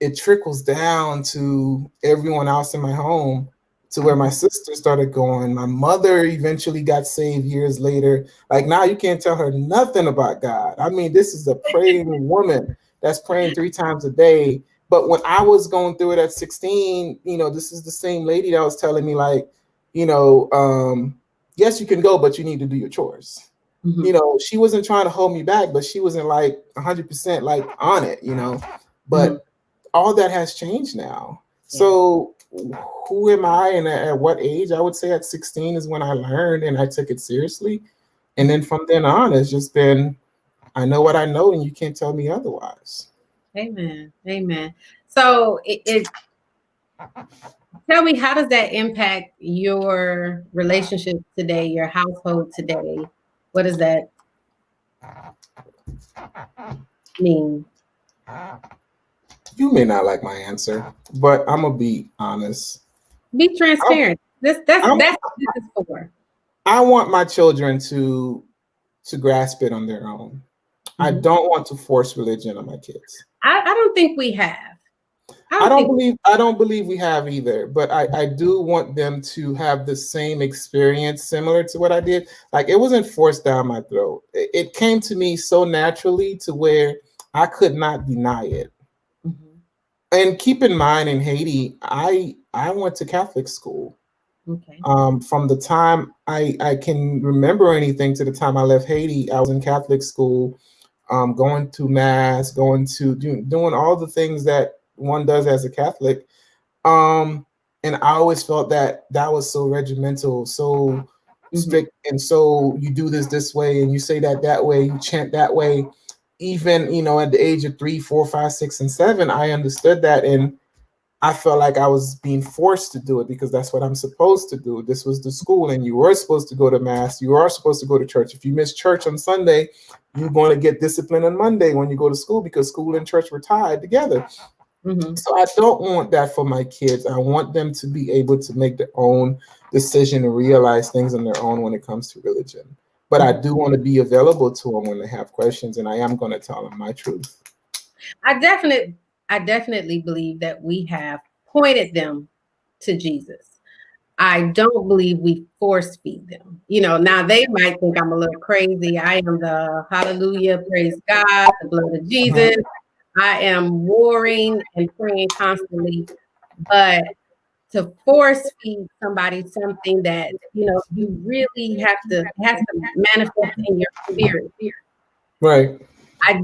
it trickles down to everyone else in my home, to where my sister started going. My mother eventually got saved years later. Like, now you can't tell her nothing about God. I mean, this is a praying woman that's praying 3 times a day. But when I was going through it at 16, this is the same lady that was telling me, like, yes, you can go, but you need to do your chores. Mhm. She wasn't trying to hold me back, but she wasn't like 100% like on it. Mhm. But all that has changed now. Yeah. So who am I, and at what age? I would say at 16 is when I learned, and I took it seriously. And then from then on, it's just been, I know what I know, and you can't tell me otherwise. Amen. Amen. So tell me, how does that impact your relationship today, your household today? What does that mean? You may not like my answer, but I'm gonna be honest. Be I, transparent. That's what this is for. I want my children to grasp it on their own. I Mhm. don't want to force religion on my kids. I don't think we have. I don't think. I don't believe we have either, but I do want them to have the same experience similar to what I did. Like it wasn't forced down my throat. It came to me so naturally to where I could not deny it. Mhm. And keep in mind in Haiti, I went to Catholic school. Okay. From the time I can remember anything to the time I left Haiti, I was in Catholic school, going to mass, going to doing all the things that one does as a Catholic. Um, and I always felt that that was so regimental, so Mhm. strict, and so you do this way, and you say that way, you chant that way. Even at the age of 3, 4, 5, 6, and 7, I understood that, and I felt like I was being forced to do it because that's what I'm supposed to do. This was the school, and you were supposed to go to mass. You are supposed to go to church. If you miss church on Sunday, you're going to get disciplined on Monday when you go to school because school and church were tied together. Mhm. So I don't want that for my kids. I want them to be able to make their own decision and realize things on their own when it comes to religion. But I Mhm. do want to be available to them when they have questions, and I am going to tell them my truth. I definitely, I definitely believe that we have pointed them to Jesus. I don't believe we force feed them. Now they might think I'm a little crazy. I am the hallelujah, praise God, the blood of Mhm. Jesus. I am warring and praying constantly, but to force feed somebody something that you really have to it has to manifest in your spirit. Right. I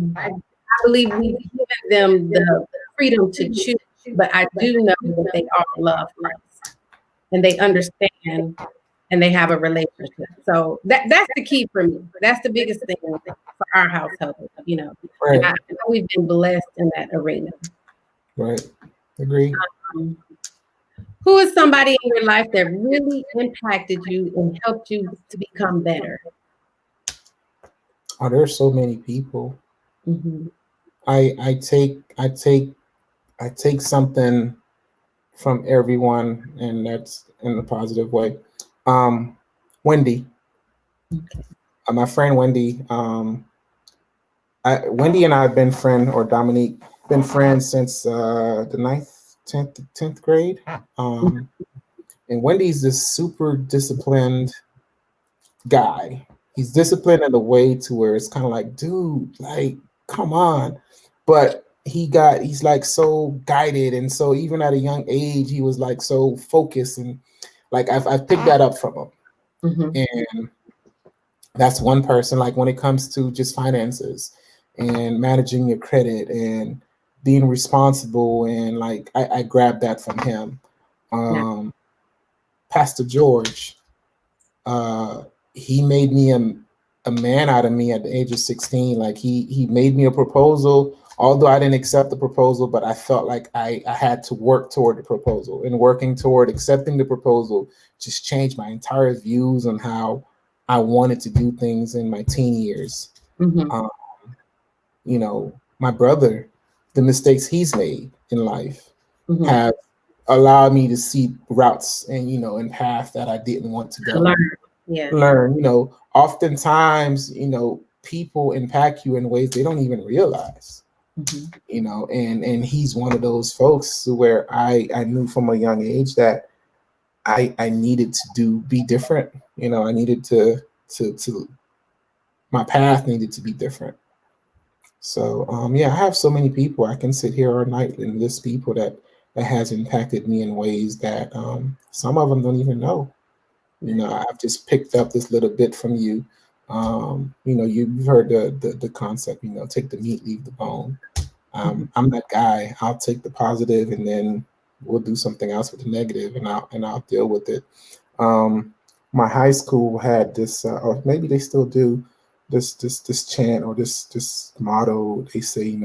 believe we've given them the freedom to choose, but I do know that they all love Christ and they understand and they have a relationship. So that's the key for me. That's the biggest thing for our household. And I Right. know we've been blessed in that arena. Right. Agree. Um, who is somebody in your life that really impacted you and helped you to become better? Oh, there's so many people. Hmm. I take something from everyone, and that's in a positive way. Um, Wendy, Okay. my friend Wendy. Wendy and I have been friend, or Dominique, been friends since the ninth, tenth grade. Um, and Wendy's this super disciplined guy. He's disciplined in a way to where it's kind of like, dude, like, come on. But he's like so guided, and so even at a young age, he was like so focused, and like I've picked that up from him. Hmm. And that's one person. Like when it comes to just finances and managing your credit and being responsible, and like I grabbed that from him. Now, Um, Pastor George, uh, he made me a man out of me at the age of 16. Like he made me a proposal, although I didn't accept the proposal, but I felt like I had to work toward the proposal, and working toward accepting the proposal just changed my entire views on how I wanted to do things in my teen years. hmm. Um, my brother, the mistakes he's made in life Hmm. have allowed me to see routes and paths that I didn't want to go. Learn. Yeah. Learn, oftentimes, people impact you in ways they don't even realize. Hmm. And he's one of those folks where I knew from a young age that I needed to be different. I needed to my path needed to be different. So yeah, I have so many people. I can sit here all night and list people that has impacted me in ways that some of them don't even know. I've just picked up this little bit from you. You've heard the concept. Take the meat, leave the bone. Hmm. I'm that guy. I'll take the positive, and then we'll do something else with the negative, and I'll deal with it. Um, my high school had this, or maybe they still do, this chant, or this motto. They say,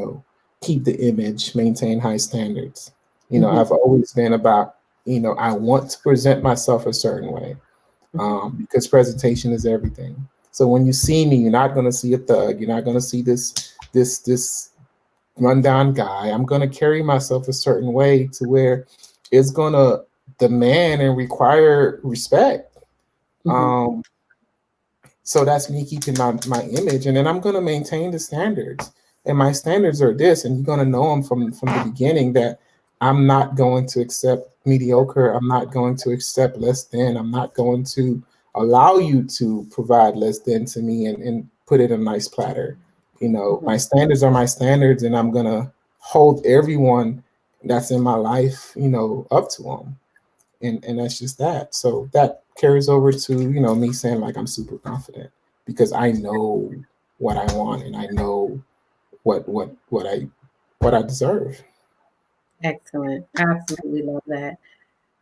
keep the image, maintain high standards. Hmm. I've always been about, I want to present myself a certain way, Hmm. because presentation is everything. So when you see me, you're not going to see a thug. You're not going to see this rundown guy. I'm going to carry myself a certain way to where it's going to demand and require respect. Mm-hmm. So that's me keeping my image, and then I'm going to maintain the standards. And my standards are this, and you're going to know them from the beginning, that I'm not going to accept mediocre. I'm not going to accept less than. I'm not going to allow you to provide less than to me and put it in a nice platter. My standards are my standards, and I'm going to hold everyone that's in my life, up to them. And that's just that. So that carries over to, me saying like I'm super confident because I know what I want, and I know what I deserve. Excellent. Absolutely love that.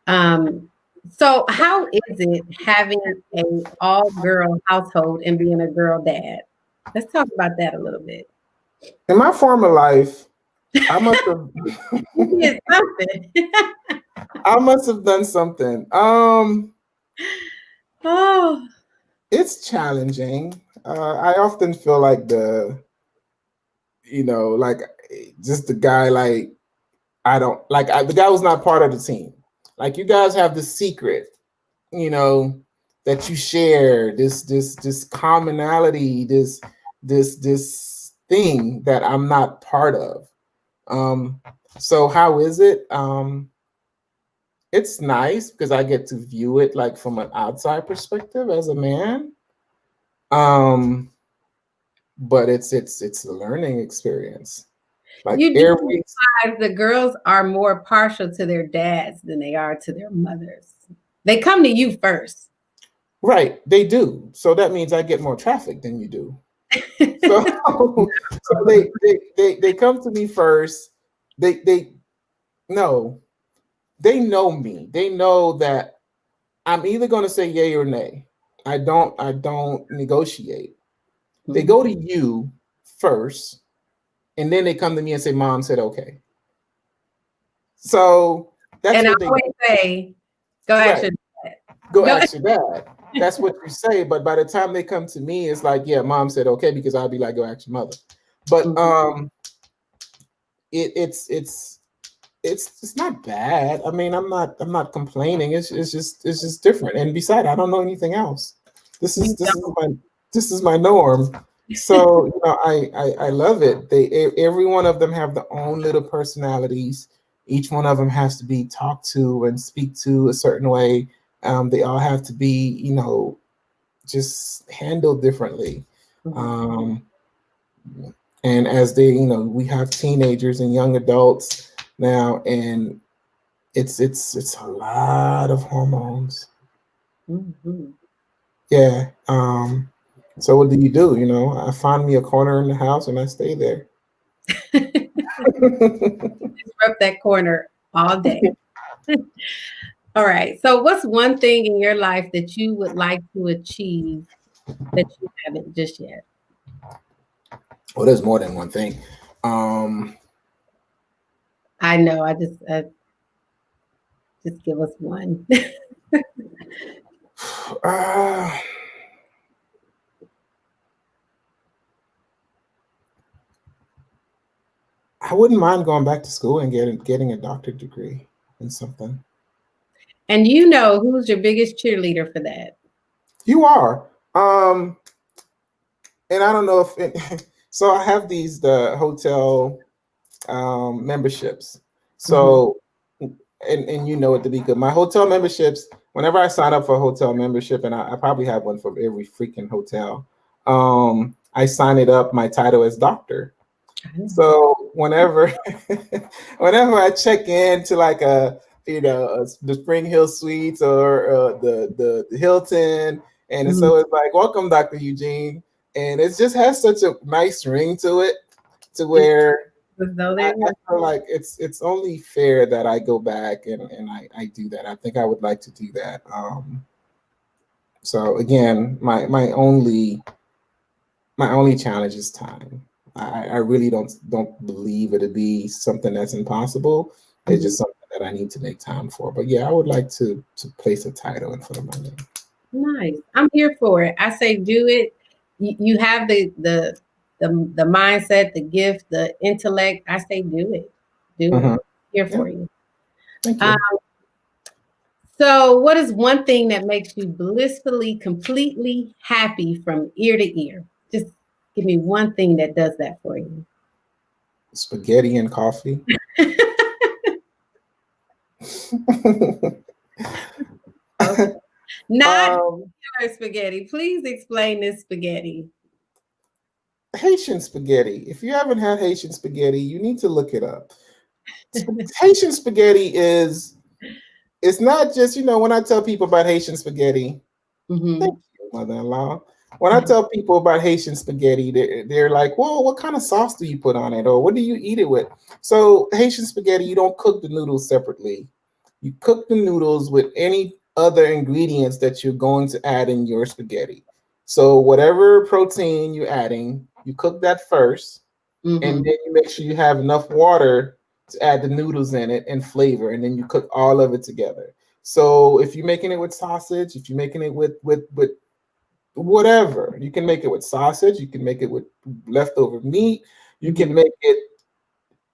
Um, so how is it having a all girl household and being a girl dad? Let's talk about that a little bit. In my former life, I must have You did something. I must have done something. Oh. It's challenging. I often feel like like just the guy, like I don't like the guy was not part of the team. Like you guys have the secret, you know, that you share, this commonality, this thing that I'm not part of. Um, so how is it? It's nice because I get to view it like from an outside perspective as a man. Um, but it's a learning experience. Like You do every realize the girls are more partial to their dads than they are to their mothers. They come to you first. right, they do. So that means I get more traffic than you do. So so they come to me first. They no, they know me. They know that I'm either going to say yay or nay. I don't negotiate. They go to you first, and then they come to me and say, "Mom said okay." So that's And I what they always say, go ask right. your dad. Go Go. ask your dad. That's what you say. But by the time they come to me, it's like, yeah, mom said okay, because I'll be like, go ask your mother. But Mhm. it, it's not bad. I mean, I'm not complaining. It's just different. And besides, I don't know anything else. This is You this is my this is my norm. So I love it. Every one of them have their own little personalities. Each one of them has to be talked to and speak to a certain way. They all have to be just handled differently. don't. Um, and as we have teenagers and young adults now, and it's a lot of hormones. Mhm. Yeah. So what do you do? I find me a corner in the house and I stay there. Rub that corner all day. All right. So, what's one thing in your life that you would like to achieve that you haven't just yet? Well, there's more than one thing. Um, I know. Just give us one. uh, I wouldn't mind going back to school and getting a doctorate degree in something. And you know who's your biggest cheerleader for that? You are. And I don't know if so I have the hotel memberships. Mhm. So and you know it, Tamika, my hotel memberships, whenever I sign up for a hotel membership, and I probably have one for every freaking hotel, I sign it up my title as doctor. So whenever I check into like the Spring Hill Suites or the Hilton, and Mhm. so it's like, welcome, Dr. Eugene, and it just has such a nice ring to it, to It's where as though I, they I were. feel like it's only fair that I go back and I do that. I think I would like to do that. So again, my only challenge is time. I really don't believe it'd be something that's impossible. It's Mhm. just something that I need to make time for. But yeah, I would like to place a title in front of my name. Nice. I'm here for it. I say do it. You have the the mindset, the gift, the intellect, I say do it. Do it. Mm-hmm. Here Yeah. for you. Thank Um, you. so what is one thing that makes you blissfully, completely happy from ear to ear? Just give me one thing that does that for you. Spaghetti and coffee. Okay. Not um, spaghetti. Please explain this spaghetti. Haitian spaghetti. If you haven't had Haitian spaghetti, you need to look it up. Haitian spaghetti is, it's not just, when I tell people about Haitian spaghetti, thank Mm-hmm. you, mother-in-law. When I tell people about Haitian spaghetti, they're like, well, what kind of sauce do you put on it? Or what do you eat it with? So Haitian spaghetti, you don't cook the noodles separately. You cook the noodles with any other ingredients that you're going to add in your spaghetti. So whatever protein you're adding, you cook that first, and Mm-hmm. then you make sure you have enough water to add the noodles in it and flavor, and then you cook all of it together. So if you're making it with sausage, if you're making it with whatever, you can make it with sausage, you can make it with leftover meat, you Mm-hmm. can make it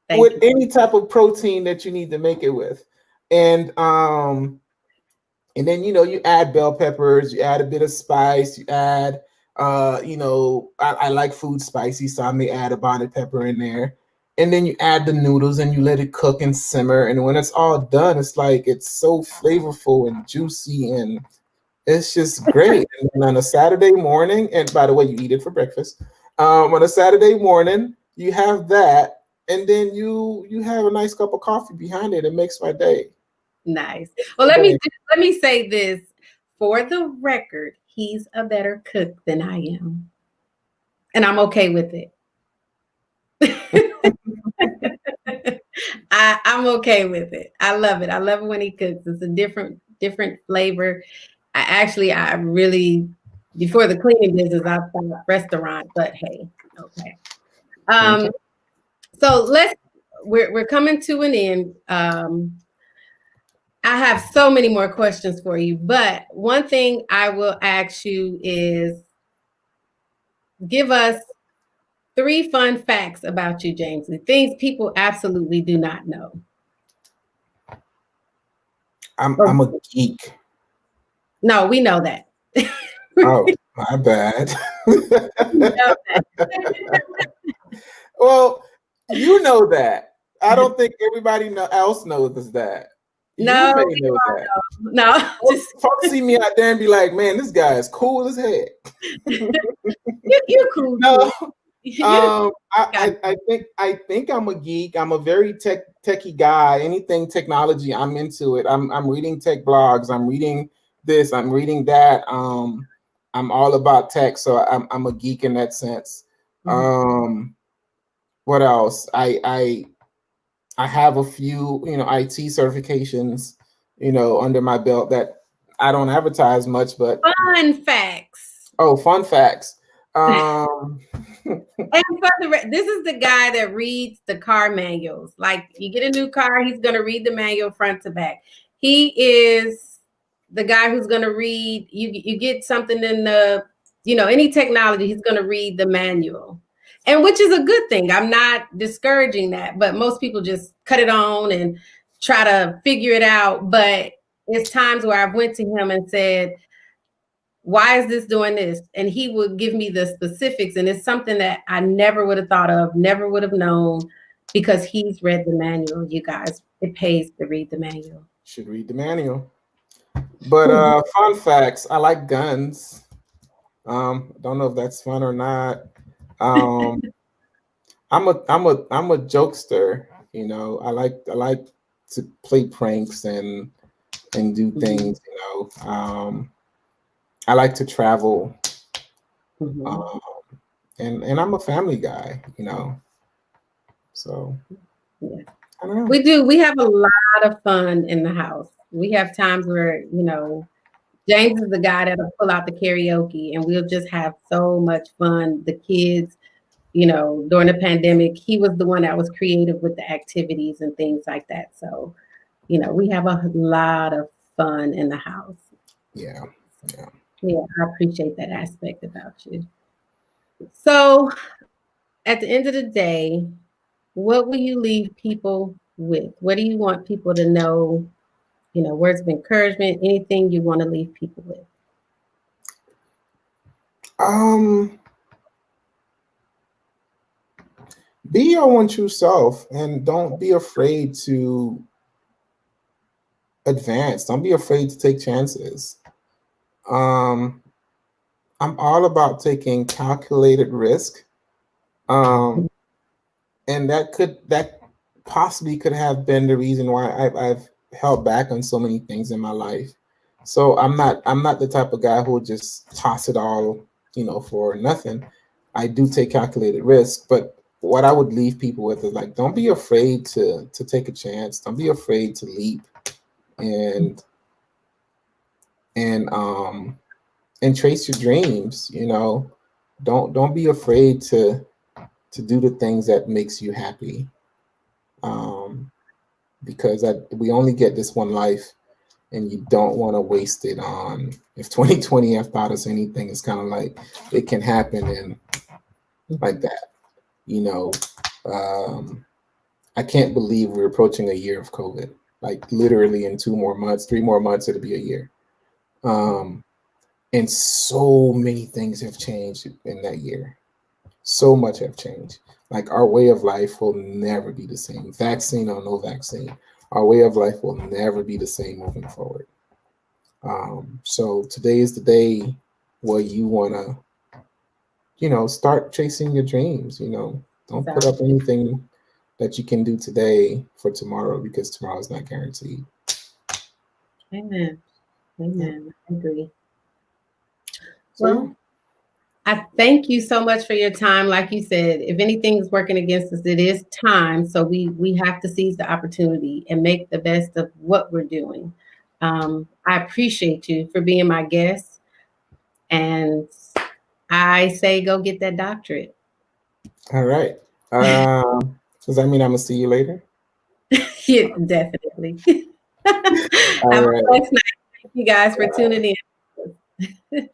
Thank with you. any type of protein that you need to make it with. And and then you add bell peppers, you add a bit of spice, you add I like food spicy, so I may add a bonnet pepper in there. And then you add the noodles and you let it cook and simmer. And when it's all done, it's like it's so flavorful and juicy, and it's just great. And then on a Saturday morning, and by the way, you eat it for breakfast. On a Saturday morning, you have that, and then you have a nice cup of coffee behind it. It makes my day. Nice. Makes Well, my day. let me say this for the record. He's a better cook than I am, and I'm okay with it. I'm okay with it. I love it. I love it when he cooks. It's a different flavor. I really before the cleaning business, I thought restaurant, but hey, okay. Okay. Um, so we're coming to an end. I have so many more questions for you, but one thing I will ask you is give us 3 fun facts about you, James, the things people absolutely do not know. Or, I'm a geek. no, we know that. Oh, my bad. We know that. Well, you know that. I don't think everybody else knows that. You No, may we know that. don't know. No, just Folks see me out there and be like, "Man, this guy is cool as heck." you're cool too. No, You're the guy. I think I'm a geek. I'm a very techie guy. Anything technology, I'm into it. I'm reading tech blogs. I'm reading this. I'm reading that. I'm all about tech, so I'm a geek in that sense. Mhm. What else? I have a few IT certifications under my belt that I don't advertise much, but Fun facts. oh, fun facts. Um, And this is the guy that reads the car manuals. Like you get a new car, he's going to read the manual front to back. He is the guy who's going to read. You get something in the any technology, he's going to read the manual, and which is a good thing. I'm not discouraging that, but most people just cut it on and try to figure it out. But it's times where I've went to him and said, why is this doing this? And he would give me the specifics. And it's something that I never would have thought of, never would have known because he's read the manual, you guys. It pays to read the manual. should read the manual. But Mhm. fun facts. I like guns. Don't know if that's fun or not. Um, I'm a jokester. I like to play pranks and do Mhm. things. I like to travel. Mhm. Um, and I'm a family guy. So Yeah. I don't know. We do. We have a lot of fun in the house. We have times where, James is the guy that'll pull out the karaoke and we'll just have so much fun. The kids, during the pandemic, he was the one that was creative with the activities and things like that. So, we have a lot of fun in the house. Yeah, yeah. Yeah, I appreciate that aspect about you. So, at the end of the day, what will you leave people with? What do you want people to know? You know, words of encouragement, anything you want to leave people with. Um, be your one true self, and don't be afraid to advance. Don't be afraid to take chances. Um, I'm all about taking calculated risk. Um, and that possibly could have been the reason why I've held back on so many things in my life. So I'm not the type of guy who will just toss it all, for nothing. I do take calculated risk, but what I would leave people with is like, don't be afraid to take a chance. Don't be afraid to leap and and um and trace your dreams. Don't be afraid to do the things that makes you happy. Um, because we only get this one life, and you don't want to waste it on. If 2020 have taught us anything, it's kind of like it can happen and like that. You know, um, I can't believe we're approaching a year of COVID. Like literally in 2 more months, 3 more months, it'll be a year. Um, and so many things have changed in that year. So much have changed. Like our way of life will never be the same. Vaccine or no vaccine, our way of life will never be the same moving forward. So today is the day where you want to, start chasing your dreams. Don't put up Exactly. anything that you can do today for tomorrow, because tomorrow is not guaranteed. Amen. Yeah. Amen. I agree. So yeah. Well, I thank you so much for your time. Like you said, if anything's working against us, it is time. So we have to seize the opportunity and make the best of what we're doing. I appreciate you for being my guest, and I say go get that doctorate. All right. Does that mean I'm gonna see you later? Yeah, definitely. All Have a right. blessed night. Thank you guys for tuning in.